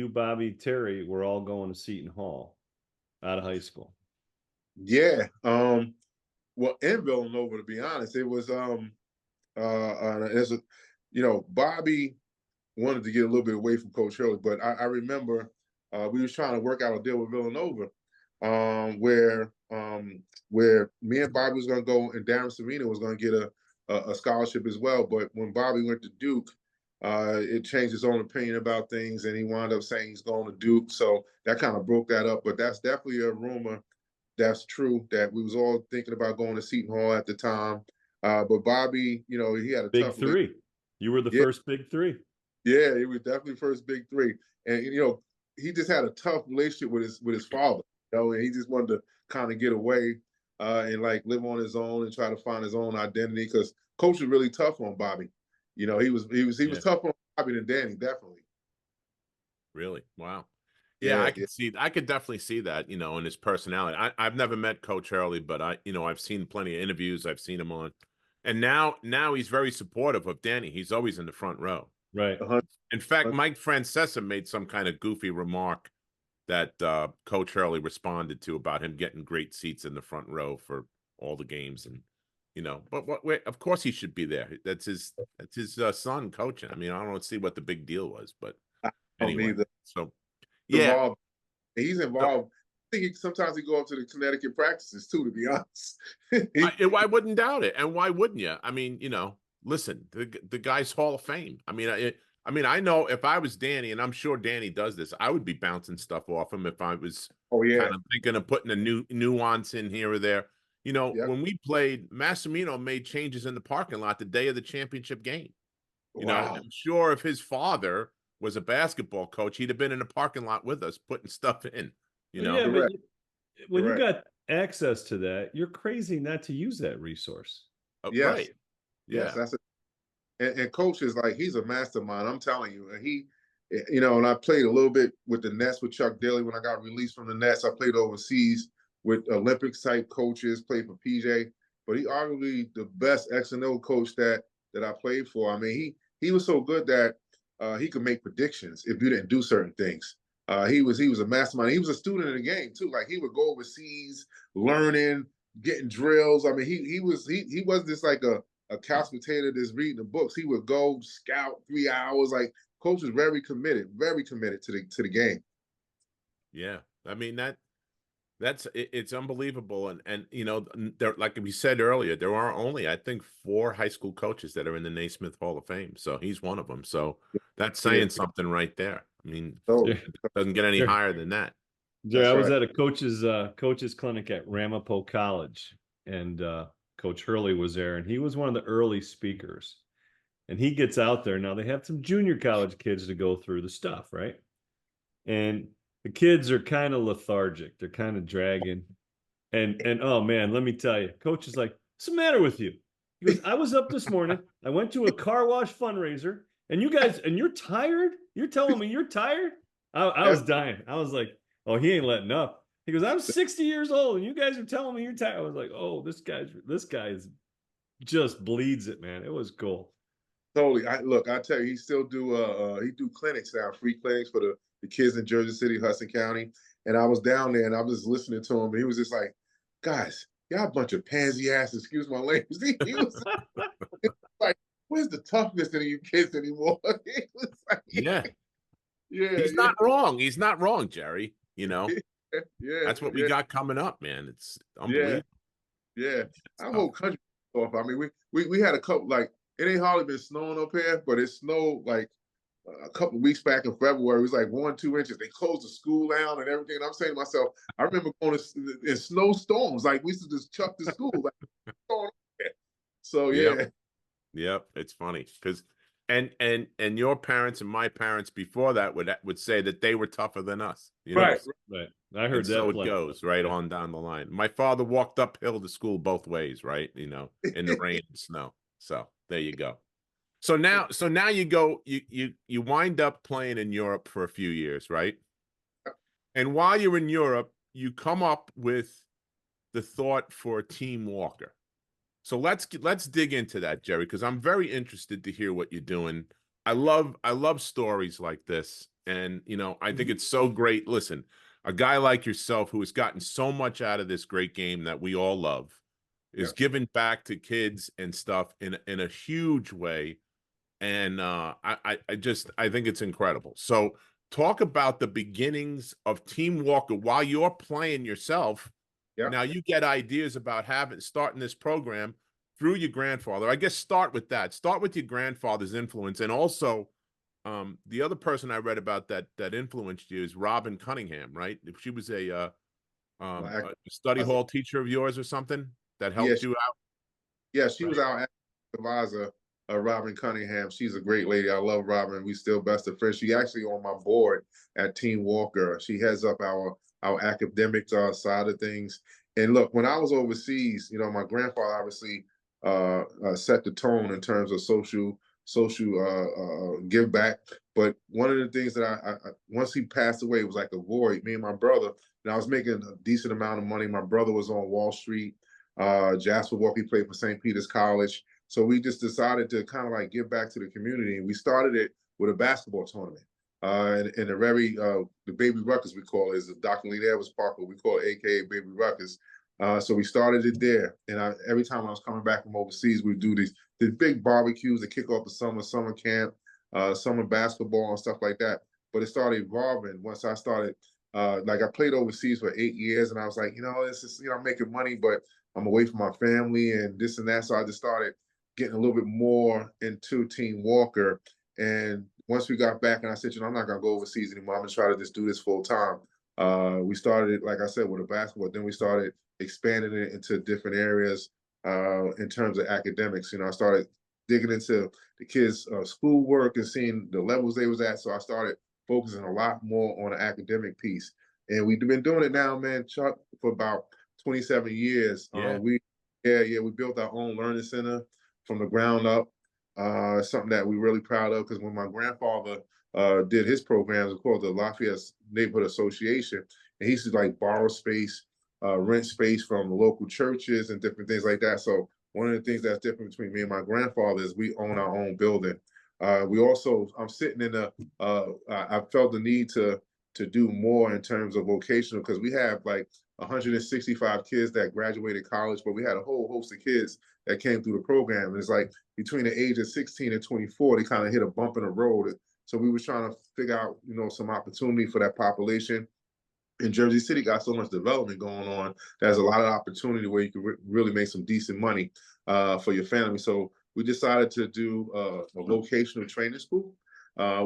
Bobby, Terry, were all going to Seton Hall out of high school? Yeah. Well, in Villanova, to be honest, it was Bobby wanted to get a little bit away from Coach Hurley, but I remember we was trying to work out a deal with Villanova, where me and Bobby was going to go, and Darren Serena was going to get a scholarship as well. But when Bobby went to Duke, it changed his own opinion about things, and he wound up saying he's going to Duke. So that kind of broke that up. But that's definitely a rumor that's true, that we was all thinking about going to Seton Hall at the time. But Bobby, he had a big tough three. You were the first big three. Yeah, he was definitely first big three. And he just had a tough relationship with his father, and he just wanted to kind of get away and like live on his own and try to find his own identity, because Coach was really tough on Bobby. He was tougher on Bobby than Danny, definitely. Really? Wow. Yeah, I could definitely see that, in his personality. I've never met Coach Hurley, but I've seen plenty of interviews. I've seen him on, and now he's very supportive of Danny. He's always in the front row. Right. In fact, Mike Francesa made some kind of goofy remark that Coach Hurley responded to about him getting great seats in the front row for all the games, and but of course he should be there. That's his son coaching. I mean, I don't see what the big deal was, but anyway. So yeah, involved. He's involved. I think sometimes he go up to the Connecticut practices too, to be honest. I wouldn't doubt it. And why wouldn't you? I mean, listen, the guy's Hall of Fame. I mean, I know if I was Danny, and I'm sure Danny does this, I would be bouncing stuff off him if I was kind of thinking of putting a new nuance in here or there. When we played, Massimino made changes in the parking lot the day of the championship game. I'm sure if his father was a basketball coach, he'd have been in the parking lot with us putting stuff in. Yeah, but when you got access to that, you're crazy not to use that resource. Yes. Right. Yes, that's it. And Coach is like, he's a mastermind. I'm telling you. And he, and I played a little bit with the Nets with Chuck Daly when I got released from the Nets. I played overseas with Olympics type coaches, played for PJ. But he arguably the best X and O coach that I played for. I mean, he was so good that he could make predictions if you didn't do certain things. He was a mastermind. He was a student in the game too. Like, he would go overseas, learning, getting drills. I mean, he wasn't just like a couch potato that's reading the books. He would go scout 3 hours. Like, Coach was very committed to the game. Yeah, I mean that It's unbelievable. And you know, there, like we said earlier, there are only, I think, 4 high school coaches that are in the Naismith Hall of Fame. So he's one of them. So that's Yeah. saying something right there. I mean, So it doesn't get any Sure. higher than that. Jerry, That's I was right. at a coach's clinic at Ramapo College, and Coach Hurley was there, and he was one of the early speakers. And he gets out there. Now they have some junior college kids to go through the stuff, right? And the kids are kind of lethargic. They're kind of dragging. And oh man, let me tell you, Coach is like, "What's the matter with you?" He goes, "I was up this morning. I went to a car wash fundraiser, and you guys, and you're tired. You're telling me you're tired." I was dying. I was like, "Oh, he ain't letting up." He goes, "I'm 60 years old, and you guys are telling me you're tired." I was like, "Oh, this guy's just bleeds it, man." It was cool. Totally. I tell you, he still do he do clinics now, free clinics for the kids in Jersey City, Hudson County. And I was down there and I was listening to him, and he was just like, guys, y'all a bunch of pansy asses, excuse my language. He was like, where's the toughness in you kids anymore? He was like, Yeah. yeah, He's yeah, not wrong. He's not wrong, Jerry. You know, yeah, that's what we yeah, got coming up, man. It's yeah, unbelievable. yeah. It's Our tough. whole country off. I mean, we had a couple, like, it ain't hardly been snowing up here, but it snowed like a couple of weeks back in February. It was like 1, 2 inches. They closed the school down and everything. And I'm saying to myself, I remember going in snowstorms. Like, we used to just chuck the school. Like, so Yep. yeah, Yep. It's funny because and your parents and my parents before that would say that they were tougher than us, you know. right. Right. I And heard so that it plenty. goes right on down the line. My father walked uphill to school both ways, right? You know, in the rain and snow. So there you go. So now you go, you wind up playing in Europe for a few years, right? And while you're in Europe, you come up with the thought for Team Walker. So let's dig into that, Jerry, because I'm very interested to hear what you're doing. I love stories like this, and you know I think it's so great. Listen, a guy like yourself who has gotten so much out of this great game that we all love is Yeah. giving back to kids and stuff in a huge way, and I think it's incredible. So talk about the beginnings of Team Walker while you're playing yourself. Yeah. Now you get ideas about starting this program through your grandfather. I guess start with that. Start with your grandfather's influence, and also the other person I read about that influenced you is Robin Cunningham, right? If she was My a study advisor. hall teacher of yours or something that Yeah, helped you out, yeah, she right? was our advisor, Robin Cunningham. She's a great lady. I love Robin. We still best of friends. She actually on my board at Team Walker. She heads up our academic side of things. And look, when I was overseas, you know, my grandfather obviously set the tone in terms of social give back. But one of the things that I once he passed away, it was like a void. Me and my brother, and I was making a decent amount of money. My brother was on Wall Street. Jasper Walker played for St. Peter's College. So we just decided to kind of like give back to the community. And we started it with a basketball tournament. And the the Baby Ruckus, we call it, is Dr. Lee Evans Park, but we call it AKA Baby Ruckus. So we started it there. And every time I was coming back from overseas, we'd do these big barbecues to kick off the summer camp, summer basketball and stuff like that. But it started evolving once I started. Like I played overseas for 8 years, and I was like, you know, this is, you know, I'm making money, but I'm away from my family and this and that. So I just started getting a little bit more into Team Walker. And once we got back, and I said, you know, I'm not gonna go overseas anymore. I'm gonna try to just do this full time. We started, like I said, with a basketball. Then we started expanding it into different areas in terms of academics. You know, I started digging into the kids' schoolwork and seeing the levels they was at. So I started focusing a lot more on the academic piece. And we've been doing it now, man, Chuck, for about 27 years. Yeah. We built our own learning center from the ground up. Something that we're really proud of, because when my grandfather did his programs, it's called the Lafayette Neighborhood Association, and he used to like borrow space, rent space from the local churches and different things like that. So one of the things that's different between me and my grandfather is we own our own building. I'm sitting in I felt the need to do more in terms of vocational, because we have like 165 kids that graduated college, but we had a whole host of kids that came through the program. And it's like between the age of 16 and 24, they kind of hit a bump in the road. So we were trying to figure out, you know, some opportunity for that population. And Jersey City got so much development going on. There's a lot of opportunity where you can really make some decent money for your family. So we decided to do a vocational training school,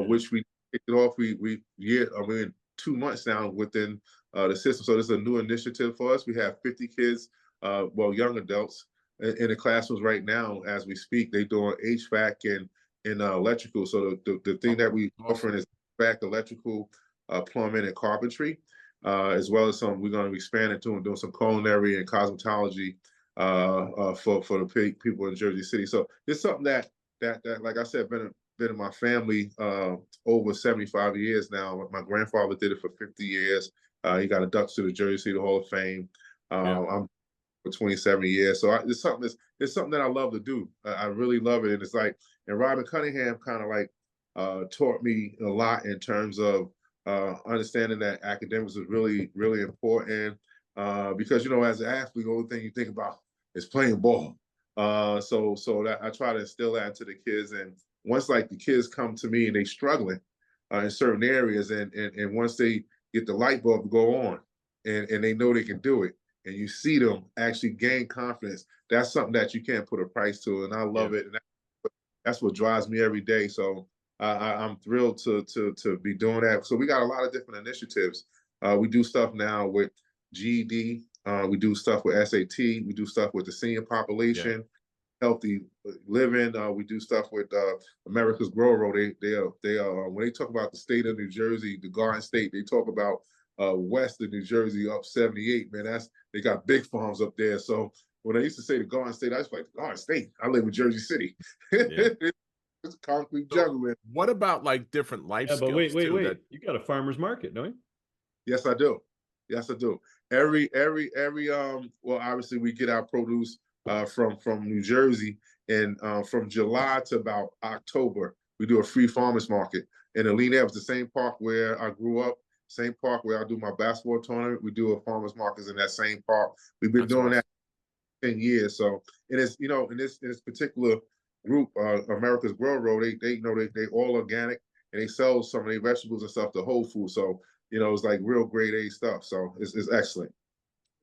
which we kicked it off. We're in 2 months now within the system. So this is a new initiative for us. We have 50 kids, young adults in the classrooms right now as we speak. They're doing HVAC and electrical. So the thing that we offering is HVAC, electrical, plumbing, and carpentry. As well as we're going to expand into and doing some culinary and cosmetology for the people in Jersey City. So it's something that like I said, been in my family over 75 years now. My grandfather did it for 50 years. He got inducted to the Jersey City Hall of Fame. I'm for 27 years. So it's something that I love to do. I really love it. And it's like, and Robin Cunningham kind of like taught me a lot in terms of understanding that academics is really, really important because, as an athlete, the only thing you think about is playing ball. So that I try to instill that into the kids. And once like the kids come to me and they struggling in certain areas, and once they get the light bulb to go on and they know they can do it, and you see them actually gain confidence, that's something that you can't put a price to. And I love it. And that's what drives me every day. So I'm thrilled to be doing that. So we got a lot of different initiatives. We do stuff now with GED. We do stuff with SAT. We do stuff with the senior population, healthy living. We do stuff with America's Grow Road. They when they talk about the state of New Jersey, the Garden State, they talk about west of New Jersey up 78. Man, they got big farms up there. So when I used to say the Garden State, I was like, the Garden State. I live in Jersey City. Yeah. It's a concrete jungle. What about like different life skills? But wait. You got a farmer's market, don't you? Yes, I do. Yes, I do. Every obviously we get our produce from New Jersey, and from July to about October, we do a free farmers market. And Alina, it was the same park where I grew up, same park where I do my basketball tournament. We do a farmers market in that same park. We've been doing that 10 years. So it is, in this particular group, America's Grow Road, they all organic, and they sell some of their vegetables and stuff to Whole Foods. So it's like real grade A stuff. So it's excellent.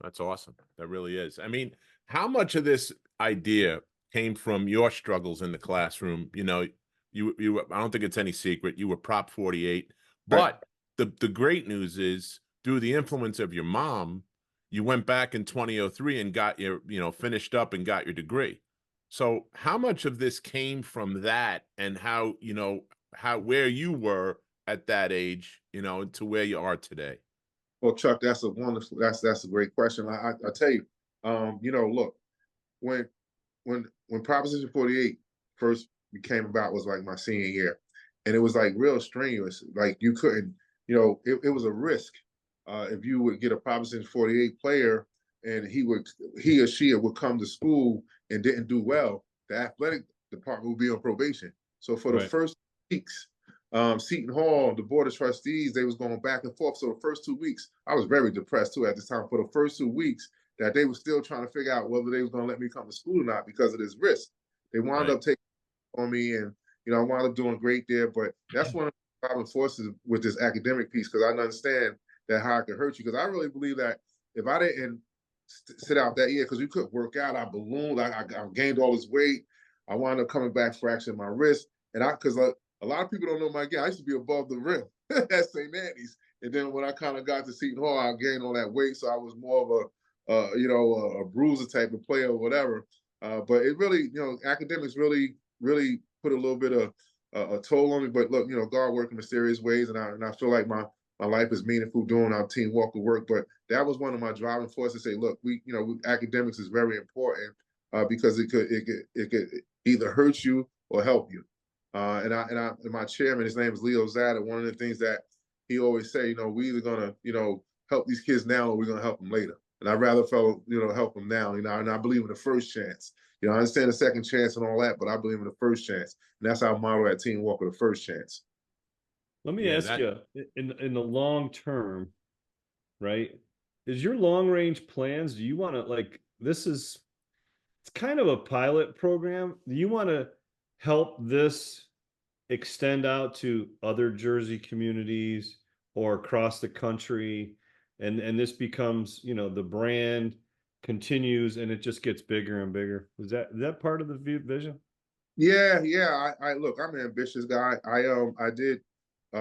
That's awesome. That really is. I mean, how much of this idea came from your struggles in the classroom? You I don't think it's any secret you were Prop 48, but the great news is through the influence of your mom, you went back in 2003 and got your, finished up and got your degree. So how much of this came from that, and how, where you were at that age, to where you are today? Well, Chuck, that's a great question. I tell you, look, when Proposition 48 first came about was like my senior year, and it was like real strenuous. Like you couldn't, it was a risk if you would get a Proposition 48 player and he or she would come to school and didn't do well, the athletic department would be on probation. So for the first weeks, Seton Hall, the board of trustees, they was going back and forth. So the first 2 weeks, I was very depressed too at this time. For the first 2 weeks, that they were still trying to figure out whether they was going to let me come to school or not because of this risk. They wound up taking on me, and I wound up doing great there. But that's one of the driving forces with this academic piece, because I understand that how it could hurt you. Because I really believe that if I didn't sit out that year, because we couldn't work out, I ballooned, I gained all this weight. I wound up coming back fracturing my wrist, and because a lot of people don't know my game. I used to be above the rim at St. Anthony's, and then when I kind of got to Seton Hall, I gained all that weight, so I was more of a bruiser type of player or whatever. But it really, academics really, really put a little bit of a toll on me. But look, God works in mysterious ways, and I feel like my life is meaningful doing our team walk of work. But that was one of my driving forces to say, look, academics is very important because it could either hurt you or help you. And my chairman, his name is Leo Zada. One of the things that he always say, we either gonna, help these kids now or we're gonna help them later. And I'd rather help them now, and I believe in the first chance. I understand the second chance and all that, but I believe in the first chance. And that's our motto at Team Walker, the first chance. Let me ask you, in the long term, right? Is your long range plans, do you want to, it's kind of a pilot program. Do you want to help this extend out to other Jersey communities or across the country? and this becomes, you know, the brand continues and it just gets bigger and bigger. Is that part of the vision? Yeah, yeah. I look, I'm an ambitious guy. I did.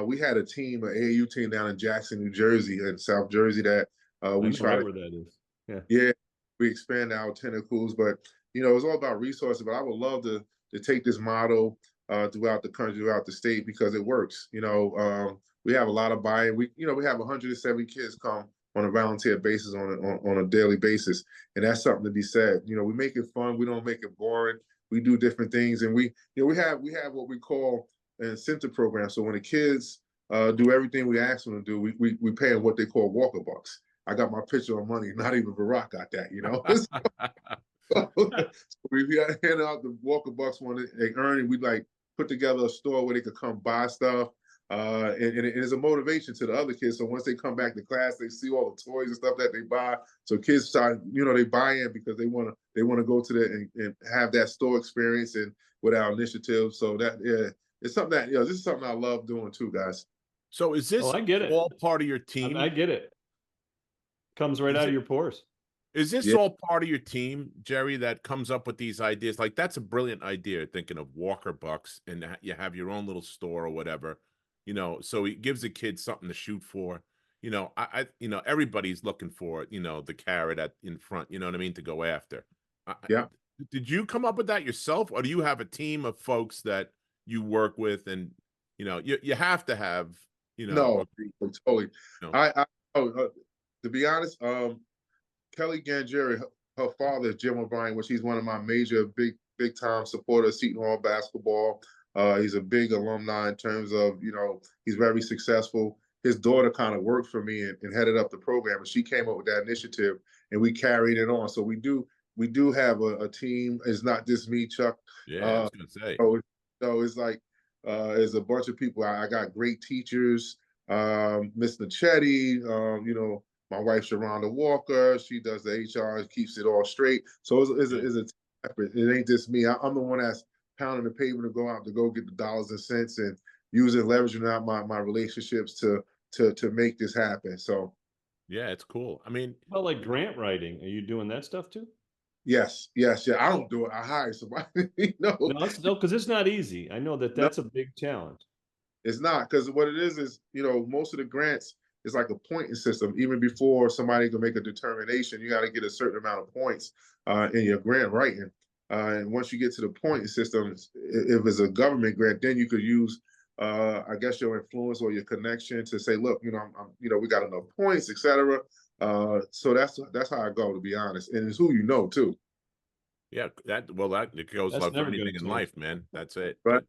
We had a team, an AAU team down in Jackson, New Jersey, and South Jersey that I we know try right to. where that is. Yeah. Yeah, we expand our tentacles, but it's all about resources. But I would love to take this model throughout the country, throughout the state, because it works. We have a lot of buy-in. We have 170 kids come on a volunteer basis on a daily basis, and that's something to be said. We make it fun. We don't make it boring. We do different things, and we have what we call an incentive program. So when the kids do everything we ask them to do, we pay them what they call walker bucks. I got my picture on money. Not even Barack got that. So we hand out the Walker Bucks when they earn it. We like put together a store where they could come buy stuff. And it is a motivation to the other kids. So once they come back to class, they see all the toys and stuff that they buy. So kids start, they buy in because they want to go to and have that store experience and with our initiative. So it's something that this is something I love doing too, guys. So is this I get it. all part of your team? I get it. Comes right out of your pores. Is this all part of your team, Jerry, that comes up with these ideas? Like, that's a brilliant idea, thinking of Walker Bucks, and you have your own little store or whatever, so it gives the kids something to shoot for. Everybody's looking for, the carrot in front, you know what I mean, to go after. Yeah. Did you come up with that yourself, or do you have a team of folks that you work with, and, you have to have, No, totally. To be honest, Kelly Gangeri, her father is Jim O'Brien, which he's one of my major big time supporters of Seton Hall basketball. He's a big alumni in terms of, he's very successful. His daughter kind of worked for me and headed up the program, and she came up with that initiative, and we carried it on. So we do have a team. It's not just me, Chuck. Yeah, I was gonna say. So it's like there's a bunch of people. I got great teachers, Miss Nachetti, my wife, Sharonda Walker, she does the HR, keeps it all straight. So it's a effort. It ain't just me. I'm the one that's pounding the pavement to go out to go get the dollars and cents and leveraging out my relationships to make this happen. So yeah, it's cool. I mean, well, like grant writing, are you doing that stuff too? Yes. I don't do it. I hire somebody. No, because it's not easy. I know that's a big challenge. It's not, because what it is, most of the grants is like a pointing system. Even before somebody can make a determination, you got to get a certain amount of points in your grant writing. And once you get to the pointing system, if it's a government grant, then you could use, I guess, your influence or your connection to say, look, we got enough points, etc. So that's how I go, to be honest, and it's who you know too. Yeah, it goes like for anything in life, man. That's it. Right.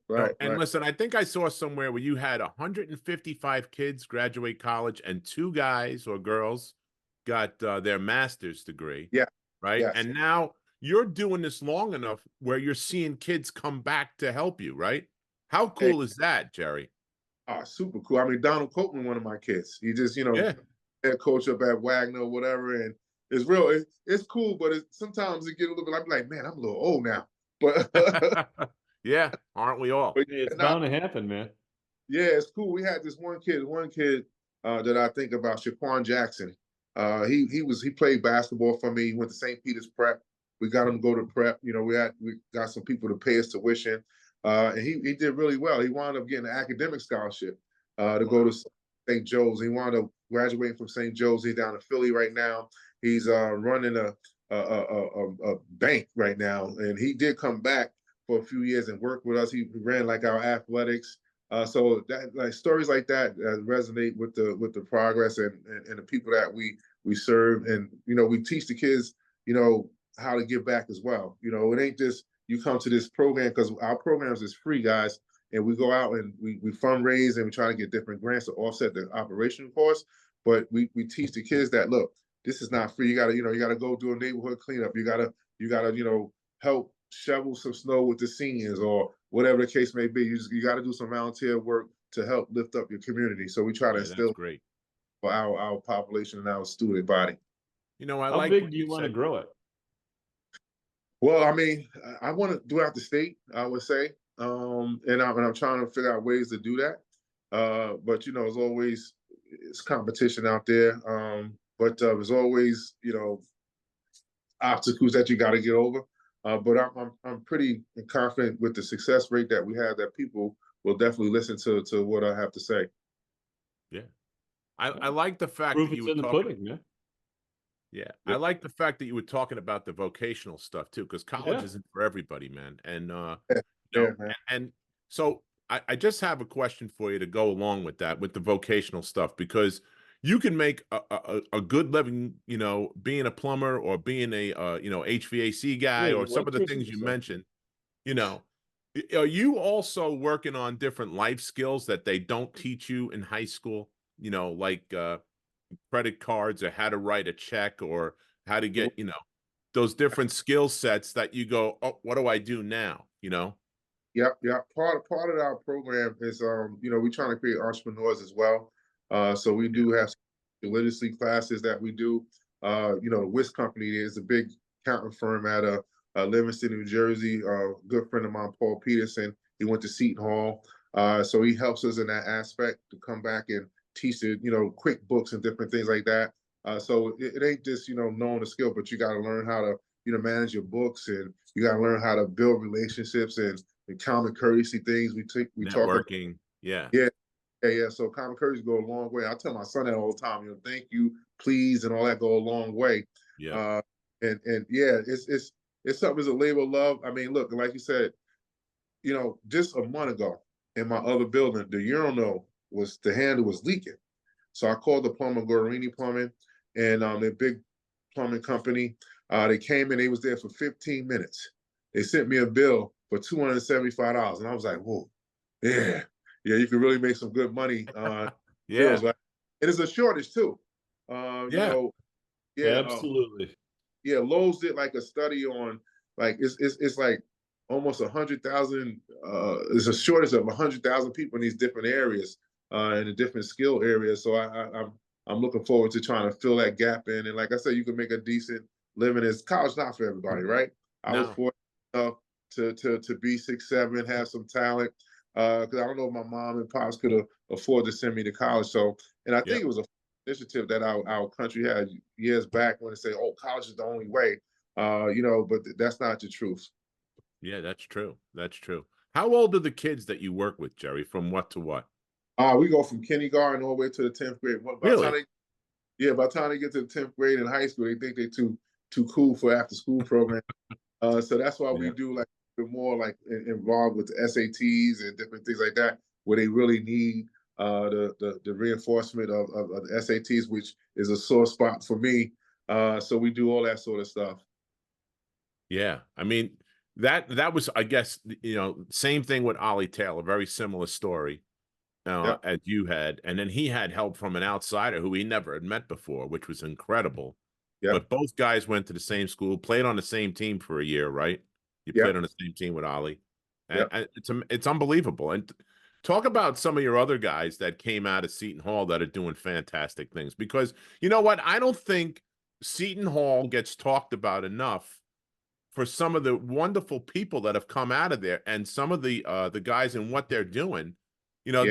Right. And listen, I think I saw somewhere where you had 155 kids graduate college, and 2 guys or girls got their master's degree. Yeah. Right. Yes. And now you're doing this long enough where you're seeing kids come back to help you, right? How cool is that, Jerry? Super cool. I mean, Donald Copeland, one of my kids. He just, head coach up at Wagner or whatever, and it's real. It's cool, but sometimes it get a little bit. I'm like, man, I'm a little old now, but. Yeah, aren't we all? It's bound to happen, man. Yeah, it's cool. We had this one kid that I think about, Shaquan Jackson. He played basketball for me. He went to St. Peter's Prep. We got him to go to prep. We got some people to pay his tuition. And he did really well. He wound up getting an academic scholarship to go to St. Joe's. He wound up graduating from St. Joe's. He's down in Philly right now. He's running a bank right now. And he did come back for a few years and worked with us. He ran like our athletics. So that, like, stories like that resonate with the progress and the people that we serve. And we teach the kids how to give back as well. It ain't just you come to this program, because our programs is free, guys, and we go out and we fundraise and we try to get different grants to offset the operational costs. But we teach the kids that, look, this is not free. You gotta go do a neighborhood cleanup. You gotta help shovel some snow with the seniors or whatever the case may be. You got to do some volunteer work to help lift up your community. So we try to instill great for our population and our student body. How big do you want to grow it? Well, I mean, I want to do out the state, I would say, and I'm trying to figure out ways to do that. But as always, it's competition out there. But there's always, obstacles that you got to get over. But I'm pretty confident with the success rate that we have, that people will definitely listen to what I have to say. Yeah. I like the fact Proof that you it's were in the talking. pudding, man. Yeah, I like the fact that you were talking about the vocational stuff too, because college Yeah. isn't for everybody, man. And Yeah, you know, man. and so I just have a question for you to go along with that, with the vocational stuff, because you can make a good living, being a plumber or being a HVAC guy Yeah, or some of the things electricity you stuff. mentioned. You know, are you also working on different life skills that they don't teach you in high school? Like credit cards or how to write a check or how to get, those different skill sets that you go, oh, what do I do now? Yep, yep. Part of our program is, we're trying to create entrepreneurs as well. So we do have literacy classes that we do. Whisk Company is a big accounting firm out of Livingston, New Jersey. A good friend of mine, Paul Peterson, he went to Seton Hall. So he helps us in that aspect to come back and teach the, QuickBooks and different things like that. So it ain't just, knowing the skill, but you got to learn how to, manage your books, and you got to learn how to build relationships and common courtesy things we talk about. Networking. Yeah. Yeah, yeah. So common courtesy go a long way. I tell my son that all the time. Thank you, please, and all that go a long way. Yeah. And yeah, it's something as a labor of love. I mean, look, like you said, just a month ago in my other building, the urinal the handle was leaking. So I called the plumber, Guarini Plumbing, and their big plumbing company. They came in, they was there for 15 minutes. They sent me a bill for $275. And I was like, whoa, yeah, you can really make some good money. Yeah. Bills, right? And it's a shortage too. Yeah. Yeah. Absolutely. Yeah, Lowe's did like a study on, like, it's like almost 100,000. There's a shortage of 100,000 people in these different areas, in the different skill areas. So I'm looking forward to trying to fill that gap in. And like I said, you can make a decent living. As college not for everybody, right? I was No. fortunate enough to be 6'7", have some talent. Because I don't know if my mom and pops could afford to send me to college. So, and I think Yep. it was a initiative that our country had years back when they say, "Oh, college is the only way," but that's not the truth. Yeah, that's true. That's true. How old are the kids that you work with, Jerry? From what to what? We go from kindergarten all the way to the 10th grade. Really? By the time they get to the 10th grade in high school, they think they're too cool for after school program. So that's why we do like more like involved with the SATs and different things like that, where they really need the reinforcement of the SATs, which is a sore spot for me. So we do all that sort of stuff. Yeah. I mean, that was, I guess, same thing with Ollie Taylor, very similar story Yep. as you had. And then he had help from an outsider who he never had met before, which was incredible. Yep. But both guys went to the same school, played on the same team for a year, right? You played Yep. on the same team with Ollie. And, Yep. and it's unbelievable. And talk about some of your other guys that came out of Seton Hall that are doing fantastic things. Because you know what? I don't think Seton Hall gets talked about enough for some of the wonderful people that have come out of there and some of the guys and what they're doing. Yeah.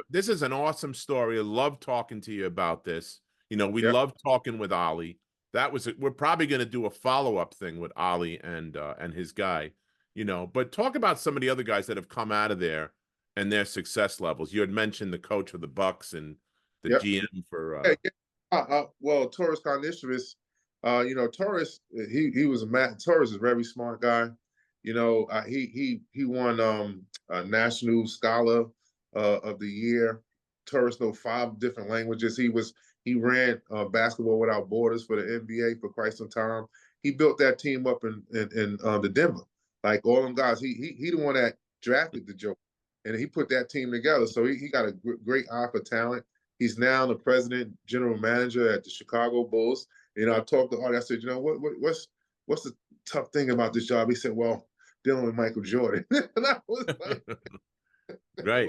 This is an awesome story. I love talking to you about this. We Yep. love talking with Ollie. We're probably going to do a follow-up thing with Ollie and his guy, but talk about some of the other guys that have come out of there and their success levels. You had mentioned the coach of the Bucks and the Yep. GM for Yeah. Well, Torres Carniceris, Torres, he was Torres is a very smart guy. He won a National Scholar of the Year. Torres knows 5 different languages. He ran Basketball Without Borders for the NBA for quite some time. He built that team up in the Denver. Like all them guys, he the one that drafted the Joker, and he put that team together. So he got a great eye for talent. He's now the president, general manager at the Chicago Bulls. I talked to Artie. I said, what's the tough thing about this job? He said, well, dealing with Michael Jordan. And I was like, right.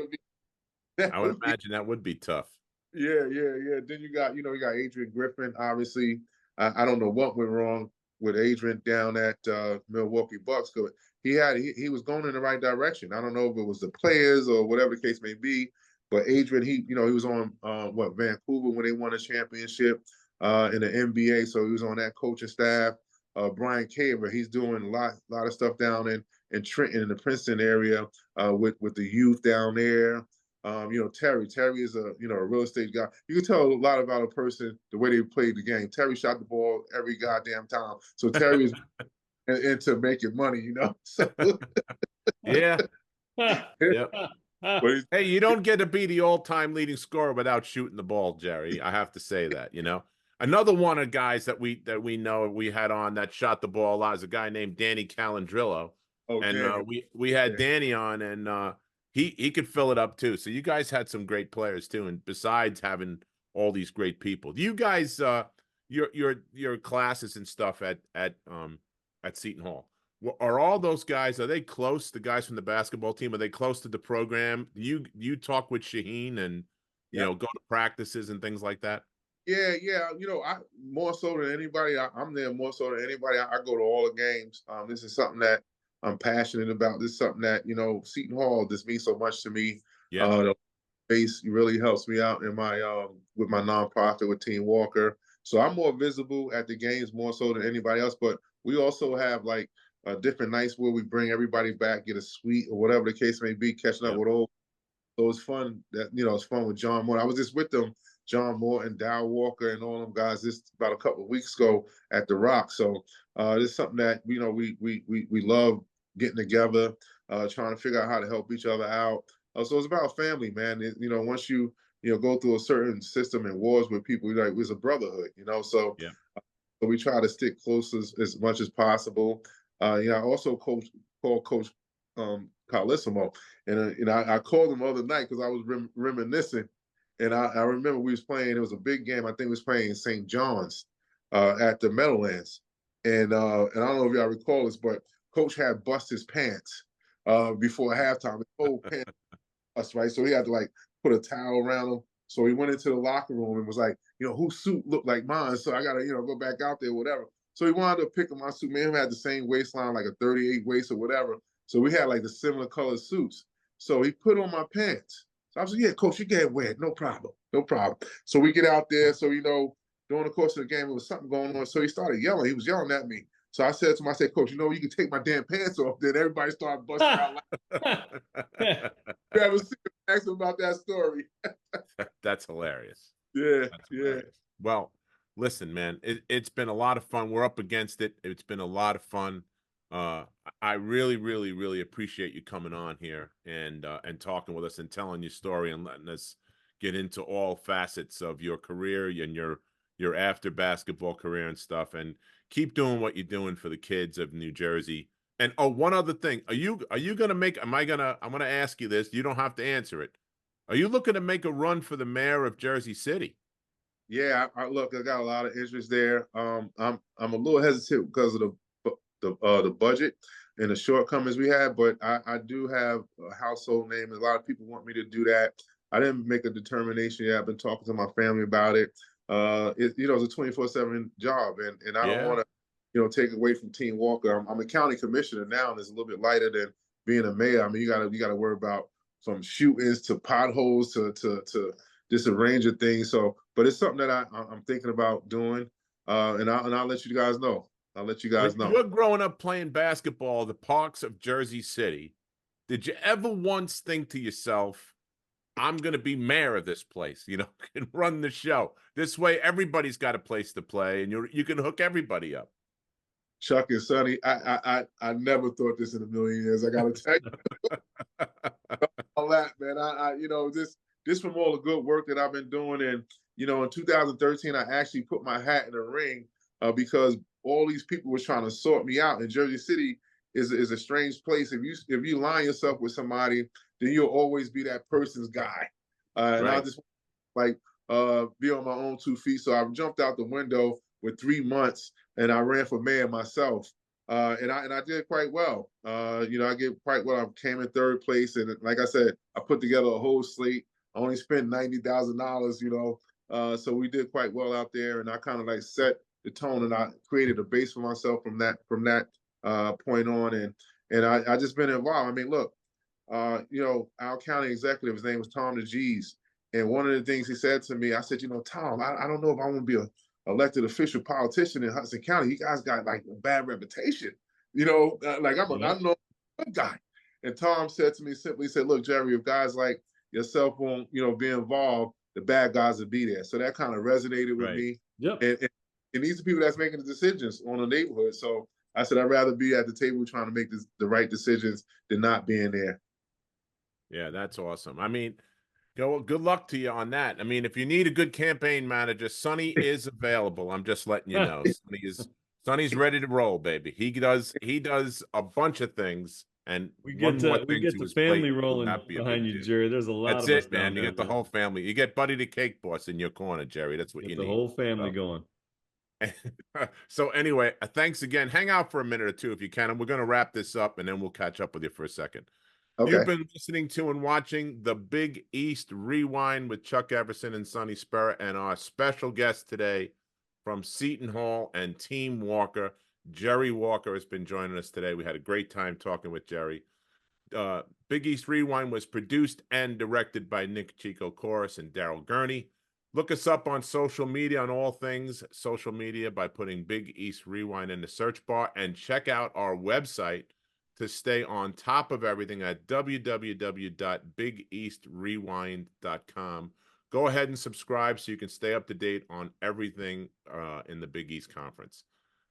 I would would be, imagine that would be tough. yeah. Then you got Adrian Griffin. Obviously, I don't know what went wrong with Adrian down at Milwaukee Bucks. He was going in the right direction. I don't know if it was the players or whatever the case may be, But Adrian, he was on Vancouver when they won a championship in the NBA, so he was on that coaching staff. Brian Caver, he's doing a lot of stuff down in Trenton in the Princeton area with the youth down there. Terry is a real estate guy. You can tell a lot about a person the way they played the game. Terry shot the ball every goddamn time. So Terry is into making money, So Yeah. Yep. but Hey, you don't get to be the all-time leading scorer without shooting the ball, Jerry. I have to say that, Another one of guys that we know we had on that shot the ball a lot is a guy named Danny Calandrillo. And we had Danny on, and he could fill it up too. So you guys had some great players too, and besides having all these great people. Do you guys your classes and stuff at Seton Hall? Are all those guys, are they close, the guys from the basketball team? Are they close to the program? You talk with Shaheen and, go to practices and things like that? Yeah. I more so than anybody, I'm there more so than anybody. I go to all the games. This is something that I'm passionate about. This is something that, Seton Hall, this means so much to me. Yeah. The base really helps me out in my with my nonprofit with Team Walker. So I'm more visible at the games more so than anybody else. But we also have like different nights where we bring everybody back, get a suite or whatever the case may be, catching up with old. So it's fun that it's fun with John Moore. I was just with them, John Moore and Dow Walker and all them guys this about a couple of weeks ago at the Rock. So it's something that we love getting together, trying to figure out how to help each other out. So it's about family, man. Once you go through a certain system and wars with people, it's a brotherhood, So Yeah. So we try to stick close as much as possible. I also call Coach Carlesimo, and I called him the other night because I was reminiscing, and I remember we was playing. It was a big game. I think we was playing St. John's at the Meadowlands, and I don't know if y'all recall this, but Coach had bust his pants before halftime. His whole pants bust, right? So he had to like put a towel around him. So he went into the locker room and was like, whose suit looked like mine? So I gotta, go back out there, whatever. So he wound up picking my suit. Me and him had the same waistline, like a 38 waist or whatever. So we had like the similar colored suits. So he put on my pants. So I was like, yeah, Coach, you can't wear it. No problem. No problem. So we get out there. So, during the course of the game, there was something going on. So he started yelling. He was yelling at me. So I said to him, Coach, you can take my damn pants off. Then everybody started busting out laughing. You ever seen him? Ask him about that story. That's hilarious. Yeah, That's hilarious. Well, listen, man, it's been a lot of fun. We're up against it. It's been a lot of fun. I really, really, really appreciate you coming on here and talking with us and telling your story and letting us get into all facets of your career and your after basketball career and stuff. And keep doing what you're doing for the kids of New Jersey. And one other thing, are you gonna make? I'm gonna ask you this. You don't have to answer it. Are you looking to make a run for the mayor of Jersey City? Yeah, I look, I got a lot of interest there. I'm a little hesitant because of the budget and the shortcomings we had, but I do have a household name. A lot of people want me to do that. I didn't make a determination yet. I've been talking to my family about it. It's a 24/7 job, and I don't want to take away from Team Walker. I'm a county commissioner now, and it's a little bit lighter than being a mayor. I mean, you gotta worry about from shootings to potholes to just a range of things. So, but it's something that I'm thinking about doing, and I'll let you guys know. I'll let you guys know. When you were growing up playing basketball, the parks of Jersey City, did you ever once think to yourself, I'm going to be mayor of this place, and run the show? This way, everybody's got a place to play, and you can hook everybody up. Chuck and Sonny, I never thought this in a million years. I got to tell you all that, man. I this from all the good work that I've been doing, and in 2013, I actually put my hat in the ring because all these people were trying to sort me out. And Jersey City is a strange place. If you line yourself with somebody, then you'll always be that person's guy. And I just be on my own 2 feet. So I jumped out the window with 3 months, and I ran for mayor myself. And I did quite well. I did quite well. I came in 3rd place, and like I said, I put together a whole slate. I only spent $90,000. So we did quite well out there, and I kind of set the tone, and I created a base for myself from that point on, and I just been involved. I mean, look, our county executive, his name was Tom DeGees. And one of the things he said to me, I said, Tom, I don't know if I want to be a elected official politician in Hudson County. You guys got like a bad reputation. Like I'm not a good guy. And Tom said to me simply, he said, look, Jerry, if guys like yourself won't, be involved, the bad guys will be there. So that kind of resonated with me. Yep. And these are people that's making the decisions on the neighborhood. So I said, I'd rather be at the table trying to make the right decisions than not being there. Yeah, that's awesome. I mean, good luck to you on that. I mean, if you need a good campaign manager, Sonny is available. I'm just letting you know. Sonny's ready to roll, baby. He does a bunch of things, and we get the family rolling behind you, Jerry. There's a lot of us. That's it, man. You get the whole family. You get Buddy the Cake Boss in your corner, Jerry. That's what you need. The whole family going. So anyway, thanks again. Hang out for a minute or two if you can, and we're going to wrap this up, and then we'll catch up with you for a second. Okay. You've been listening to and watching the Big East Rewind with Chuck Everson and Sonny Spera, and our special guest today from Seton Hall and Team Walker, Jerry Walker, has been joining us today. We had a great time talking with Jerry. Big East Rewind was produced and directed by Nick Chico Chorus and Daryl Gurney. Look us up on social media, on all things social media, by putting Big East Rewind in the search bar, and check out our website to stay on top of everything at www.bigeastrewind.com. Go ahead and subscribe so you can stay up to date on everything in the Big East Conference.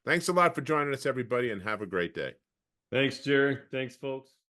Thanks a lot for joining us, everybody, and have a great day. Thanks, Jerry. Thanks, folks.